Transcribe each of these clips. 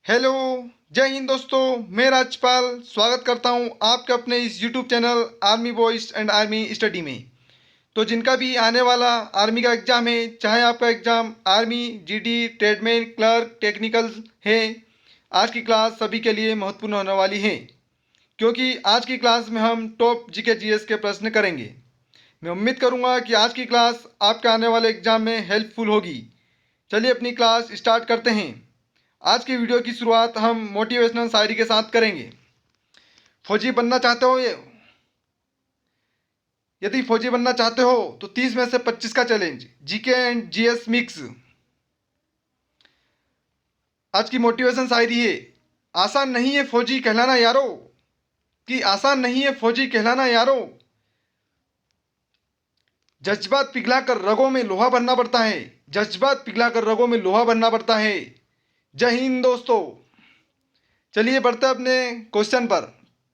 Hello. जय हिंद दोस्तों, मैं राजपाल स्वागत करता हूं आपके अपने इस YouTube channel army voice and army study में। तो जिनका भी आने वाला आर्मी का एग्ज़ाम है, चाहे आपका exam army, GD, tradesman, clerk, technical है, आज की क्लास सभी के लिए महत्वपूर्ण होने वाली है, क्योंकि आज की क्लास में हम टॉप जीके जीएस के प्रश्न करेंगे। मैं उम्मीद करूंगा कि आज की क्लास आपके आने वाले एग्ज़ाम में हेल्पफुल होगी। चलिए अपनी क्लास स्टार्ट करते हैं। आज की वीडियो की शुरुआत हम मोटिवेशनल शायरी के साथ करेंगे। फौजी बनना चाहते हो यदि फौजी बनना चाहते हो तो 30 में से 25 का challenge, GK and GS mix. आज की मोटिवेशन शायरी है, आसान नहीं है फौजी कहलाना यारो, कि आसान नहीं है फौजी कहलाना यारो, जज्बात पिघलाकर रगों में लोहा भरना पड़ता है, जज्बात पिघलाकर रगों में लोहा भरना पड़ता है। जय हिंद दोस्तों। चलिए बढ़ते हैं अपने क्वेश्चन पर।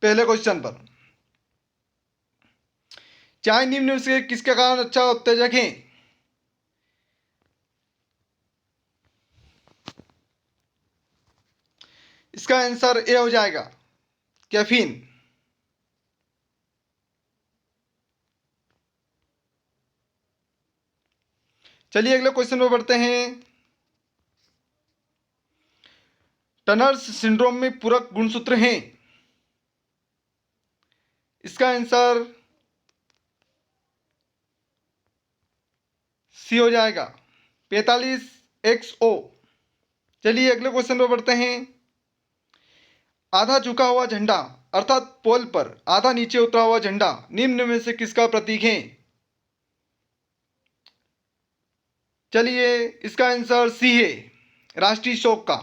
पहले क्वेश्चन पर, चाय निम्न से किसके कारण अच्छा उत्तेजक है? इसका आंसर ए हो जाएगा, कैफीन। चलिए अगले क्वेश्चन पर बढ़ते हैं। टनर्स सिंड्रोम में पूरक गुणसूत्र हैं। इसका आंसर सी हो जाएगा, 45XO। चलिए अगले क्वेश्चन पर बढ़ते हैं। आधा झुका हुआ झंडा अर्थात पोल पर आधा नीचे उतरा हुआ झंडा निम्न में से किसका प्रतीक है? चलिए इसका आंसर सी है, राष्ट्रीय शोक का।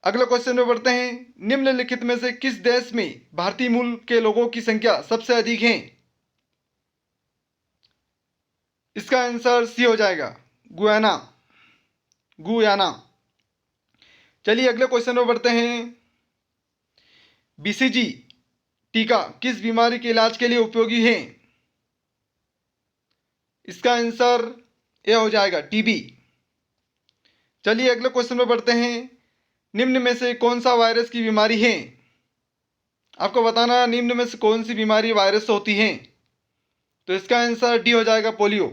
अगले क्वेश्चन में बढ़ते हैं। निम्नलिखित में से किस देश में भारतीय मूल के लोगों की संख्या सबसे अधिक है? इसका आंसर सी हो जाएगा, गुयाना। गुयाना। चलिए अगले क्वेश्चन में बढ़ते हैं। बीसीजी टीका किस बीमारी के इलाज के लिए उपयोगी है? इसका आंसर ए हो जाएगा, टीबी। चलिए अगले क्वेश्चन में बढ़ते हैं। निम्न में से कौन सा वायरस की बीमारी है? आपको बताना निम्न में से कौन सी बीमारी वायरस से होती है। तो इसका आंसर डी हो जाएगा, पोलियो।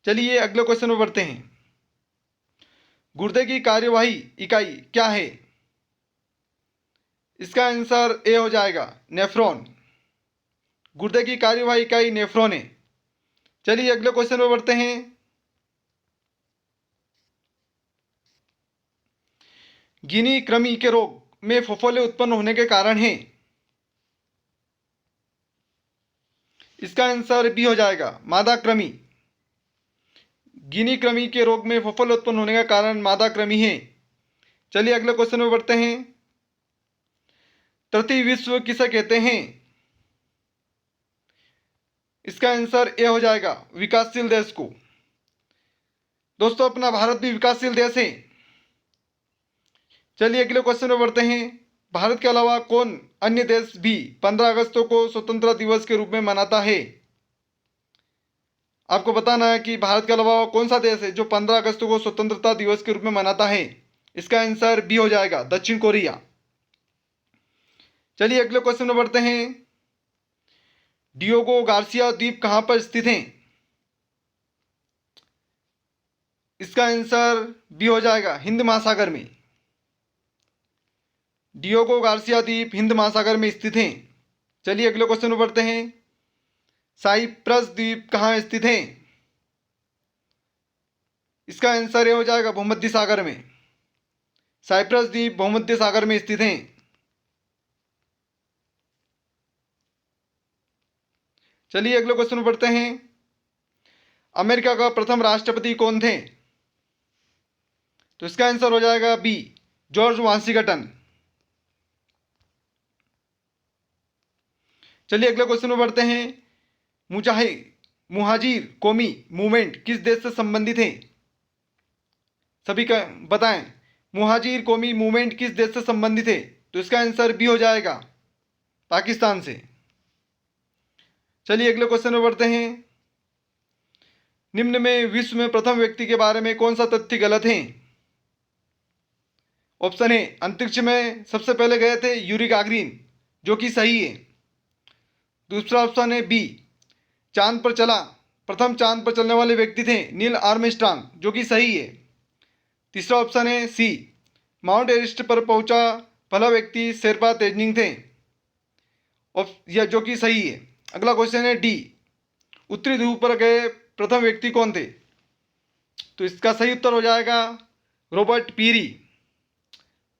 चलिए अगले क्वेश्चन में बढ़ते हैं। गुर्दे की कार्यवाही इकाई क्या है? इसका आंसर ए हो जाएगा, नेफ्रॉन। गुर्दे की कार्यवाही इकाई नेफ्रॉन है। चलिए अगले क्वेश्चन में बढ़ते हैं। गिनी कृमि के रोग में फफोले उत्पन्न होने के कारण है। इसका आंसर बी हो जाएगा, मादा कृमि। गिनी कृमि के रोग में फफोले उत्पन्न होने का कारण मादा कृमि है। चलिए अगले क्वेश्चन में बढ़ते हैं। तृतीय विश्व किसे कहते हैं? इसका आंसर ए हो जाएगा, विकासशील देश को। दोस्तों अपना भारत भी विकासशील देश है। चलिए अगले क्वेश्चन में बढ़ते हैं। भारत के अलावा कौन अन्य देश भी 15 अगस्त को स्वतंत्रता दिवस के रूप में मनाता है? आपको बताना है कि भारत के अलावा कौन सा देश है जो 15 अगस्त को स्वतंत्रता दिवस के रूप में मनाता है। इसका आंसर बी हो जाएगा, दक्षिण कोरिया। चलिए अगले क्वेश्चन में बढ़ते हैं। डियोगो गार्सिया द्वीप कहां पर स्थित है? इसका आंसर बी हो जाएगा, हिंद महासागर में। डियोगो गार्सिया द्वीप हिंद महासागर में स्थित है। चलिए अगले क्वेश्चन में बढ़ते हैं। साइप्रस द्वीप कहाँ स्थित है? इसका आंसर ये हो जाएगा, भूमध्य सागर में। साइप्रस द्वीप भूमध्य सागर में स्थित है। चलिए अगले क्वेश्चन में बढ़ते हैं। अमेरिका का प्रथम राष्ट्रपति कौन थे? तो इसका आंसर हो जाएगा बी, जॉर्ज वाशिंगटन। चलिए अगले क्वेश्चन में बढ़ते हैं। मुहाजिर कौमी मूवमेंट किस देश से संबंधित है? सभी का बताएं, मुहाजिर कौमी मूवमेंट किस देश से संबंधित है? तो इसका आंसर बी हो जाएगा, पाकिस्तान से। चलिए अगले क्वेश्चन में बढ़ते हैं। निम्न में विश्व में प्रथम व्यक्ति के बारे में कौन सा तथ्य गलत है? ऑप्शन ए, अंतरिक्ष में सबसे पहले गए थे यूरी गागरिन, जो कि सही है। दूसरा ऑप्शन है बी, चांद पर चला, प्रथम चांद पर चलने वाले व्यक्ति थे नील आर्मस्ट्रांग, जो कि सही है। तीसरा ऑप्शन है सी, माउंट एवरेस्ट पर पहुंचा पहला व्यक्ति शेरपा तेजनिंग थे, या जो कि सही है। अगला क्वेश्चन है डी, उत्तरी ध्रुव पर गए प्रथम व्यक्ति कौन थे? तो इसका सही उत्तर हो जाएगा रॉबर्ट पीरी।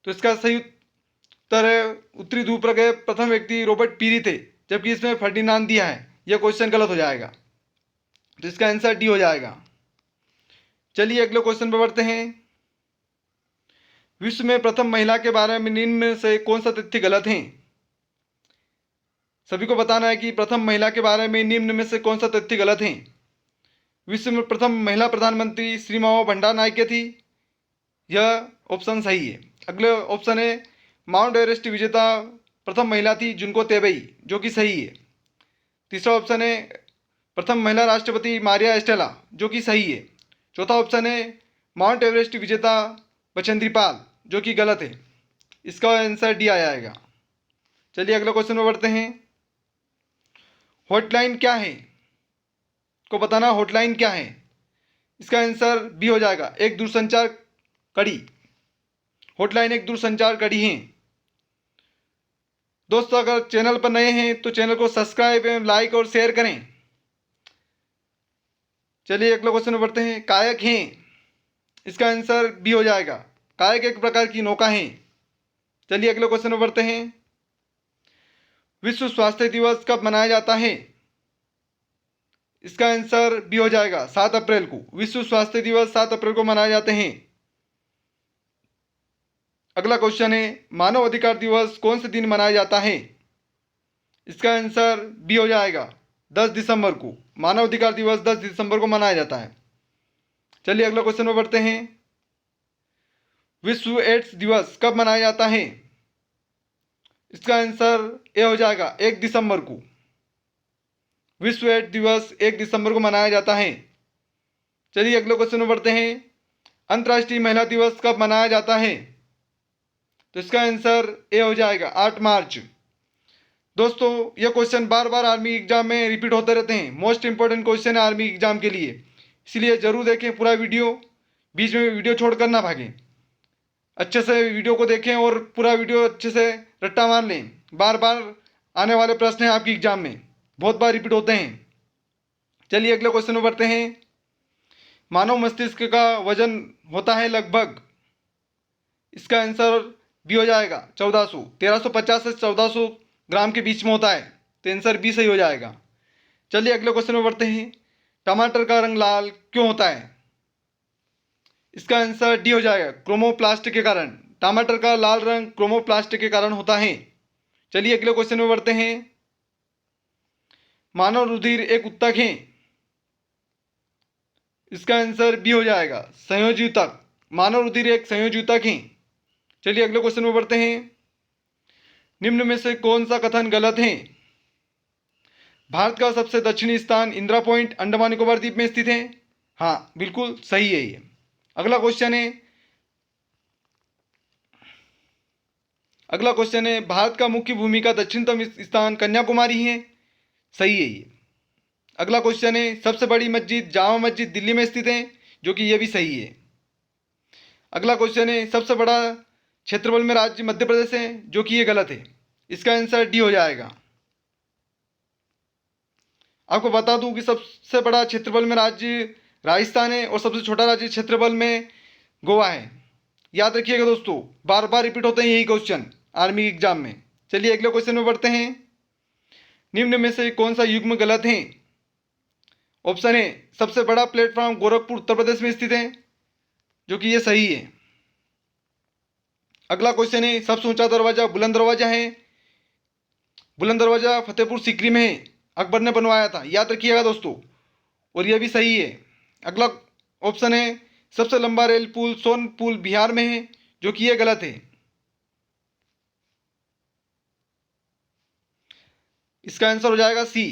तो इसका सही उत्तर है उत्तरी ध्रुव पर गए प्रथम व्यक्ति रॉबर्ट पीरी थे, जबकि इसमें फर्डिनांड दिया है। यह क्वेश्चन गलत हो जाएगा, तो इसका आंसर डी हो जाएगा। चलिए अगले क्वेश्चन पर बढ़ते हैं। विश्व में प्रथम महिला के बारे में निम्न में से कौन सा तथ्य गलत है? सभी को बताना है कि प्रथम महिला के बारे में निम्न में से कौन सा तथ्य गलत है। विश्व में प्रथम महिला प्रधानमंत्री श्री माओ भंडार नायके थी, यह ऑप्शन सही है। अगले ऑप्शन है माउंट एवरेस्ट विजेता प्रथम महिला थी जुनको तेबई, जो कि सही है। तीसरा ऑप्शन है प्रथम महिला राष्ट्रपति मारिया एस्टेला, जो कि सही है। चौथा ऑप्शन है माउंट एवरेस्ट विजेता बचेंद्री पाल, जो कि गलत है। इसका आंसर डी आ जाएगा। चलिए अगले क्वेश्चन में बढ़ते हैं। हॉटलाइन क्या है? को बताना हॉटलाइन क्या है। इसका आंसर बी हो जाएगा, एक दूरसंचार कड़ी। हॉटलाइन एक दूरसंचार कड़ी है। दोस्तों अगर चैनल पर नए हैं तो चैनल को सब्सक्राइब एवं लाइक और शेयर करें। चलिए अगले क्वेश्चन में बढ़ते हैं। कायक हैं, इसका आंसर बी हो जाएगा। कायक एक प्रकार की नौका है। चलिए अगले क्वेश्चन में बढ़ते हैं। विश्व स्वास्थ्य दिवस कब मनाया जाता है? इसका आंसर बी हो जाएगा, 7 अप्रैल को। विश्व स्वास्थ्य दिवस 7 अप्रैल को मनाए जाते हैं। अगला क्वेश्चन है मानव अधिकार दिवस कौन से दिन मनाया जाता है? इसका आंसर बी हो जाएगा, 10 दिसंबर को। मानव अधिकार दिवस 10 दिसंबर को मनाया जाता है। चलिए अगला क्वेश्चन में बढ़ते हैं। विश्व एड्स दिवस कब मनाया जाता है? इसका आंसर ए हो जाएगा, 1 दिसंबर को। विश्व एड्स दिवस 1 दिसंबर को मनाया जाता है। चलिए अगले क्वेश्चन में बढ़ते हैं। अंतर्राष्ट्रीय महिला दिवस कब मनाया जाता है? तो इसका आंसर ए हो जाएगा, 8 मार्च। दोस्तों यह क्वेश्चन बार बार आर्मी एग्जाम में रिपीट होते रहते हैं। मोस्ट इंपॉर्टेंट क्वेश्चन है आर्मी एग्जाम के लिए, इसलिए जरूर देखें पूरा वीडियो, बीच में वीडियो छोड़कर ना भागें। अच्छे से वीडियो को देखें और पूरा वीडियो अच्छे से रट्टा मार लें। बार बार आने वाले प्रश्न हैं आपकी एग्जाम में, बहुत बार रिपीट होते हैं। चलिए अगले क्वेश्चन में बढ़ते हैं। मानव मस्तिष्क का वजन होता है लगभग, इसका आंसर बी हो जाएगा, 1400, 1350 से 1400 ग्राम के बीच में होता है। तो आंसर बी सही हो जाएगा। चलिए अगले क्वेश्चन में बढ़ते हैं। टमाटर का रंग लाल क्यों होता है? इसका आंसर डी हो जाएगा, क्रोमोप्लास्ट के कारण। टमाटर का लाल रंग क्रोमोप्लास्ट के कारण होता है। चलिए अगले क्वेश्चन में बढ़ते हैं। मानव रुधिर एक उत्तक है, इसका आंसर बी हो जाएगा, संयोजी ऊतक। मानव रुधिर एक संयोजी ऊतक है। चलिए अगले क्वेश्चन में बढ़ते हैं। निम्न में से कौन सा कथन गलत है? भारत का सबसे दक्षिणी स्थान इंदिरा पॉइंट अंडमान निकोबार द्वीप में स्थित है। हाँ बिल्कुल सही है ये। अगला क्वेश्चन है भारत का मुख्य भूमि का दक्षिणतम स्थान कन्याकुमारी है। सही है ये। अगला क्वेश्चन है सबसे बड़ी मस्जिद जामा मस्जिद दिल्ली में स्थित है, जो कि ये भी सही है। अगला क्वेश्चन है सबसे बड़ा क्षेत्रफल में राज्य मध्य प्रदेश है, जो कि ये गलत है। इसका आंसर डी हो जाएगा। आपको बता दूं कि सबसे बड़ा क्षेत्रफल में राज्य राजस्थान है और सबसे छोटा राज्य क्षेत्रफल में गोवा है। याद रखिएगा दोस्तों, बार बार रिपीट होते हैं यही क्वेश्चन आर्मी एग्जाम में। चलिए अगले क्वेश्चन में बढ़ते हैं। निम्न में से कौन सा युग्म गलत है? ऑप्शन ए, सबसे बड़ा प्लेटफॉर्म गोरखपुर उत्तर प्रदेश में स्थित है, जो कि ये सही है। अगला क्वेश्चन है सबसे ऊंचा दरवाजा बुलंद दरवाजा है। बुलंद दरवाजा फतेहपुर सीकरी में है, अकबर ने बनवाया था। याद रखिएगा दोस्तों, और यह भी सही है। अगला ऑप्शन है सबसे लंबा रेल पुल सोनपुर बिहार में है, जो कि यह गलत है। इसका आंसर हो जाएगा सी।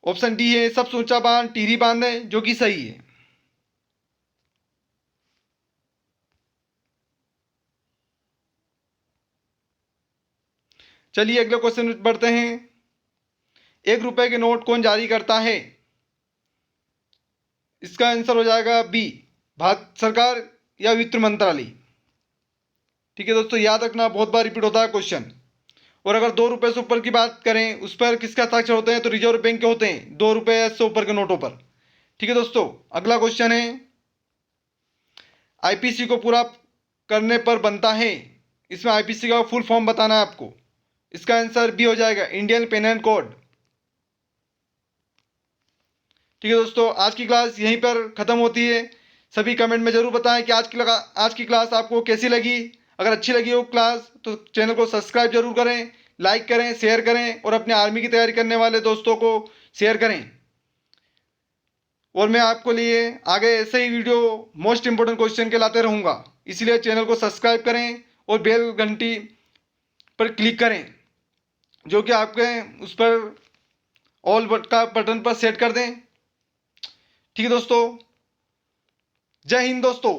ऑप्शन डी है सबसे ऊंचा बांध टिहरी बांध है, जो कि सही है। चलिए अगले क्वेश्चन में बढ़ते हैं। 1 रुपए के नोट कौन जारी करता है? इसका आंसर हो जाएगा बी, भारत सरकार या वित्त मंत्रालय। ठीक है दोस्तों, याद रखना, बहुत बार रिपीट होता है क्वेश्चन। और अगर 2 रुपए से ऊपर की बात करें, उस पर किसके हस्ताक्षर होते हैं? तो रिजर्व बैंक के होते हैं, 2 रुपए से ऊपर के नोटों पर। ठीक है दोस्तों, अगला क्वेश्चन है, आईपीसी को पूरा करने पर बनता है, इसमें आईपीसी का फुल फॉर्म बताना है आपको। इसका आंसर बी हो जाएगा, इंडियन पेनल कोड। ठीक है दोस्तों, आज की क्लास यहीं पर ख़त्म होती है। सभी कमेंट में ज़रूर बताएं कि आज की क्लास आपको कैसी लगी। अगर अच्छी लगी हो क्लास तो चैनल को सब्सक्राइब जरूर करें, लाइक करें, शेयर करें और अपने आर्मी की तैयारी करने वाले दोस्तों को शेयर करें। और मैं आपको लिए आगे ऐसे ही वीडियो मोस्ट इंपॉर्टेंट क्वेश्चन के लाते रहूँगा, इसलिए चैनल को सब्सक्राइब करें और बेल घंटी पर क्लिक करें, जो कि आपके उस पर ऑल का बटन पर सेट कर दें। ठीक है दोस्तों, जय हिंद दोस्तों।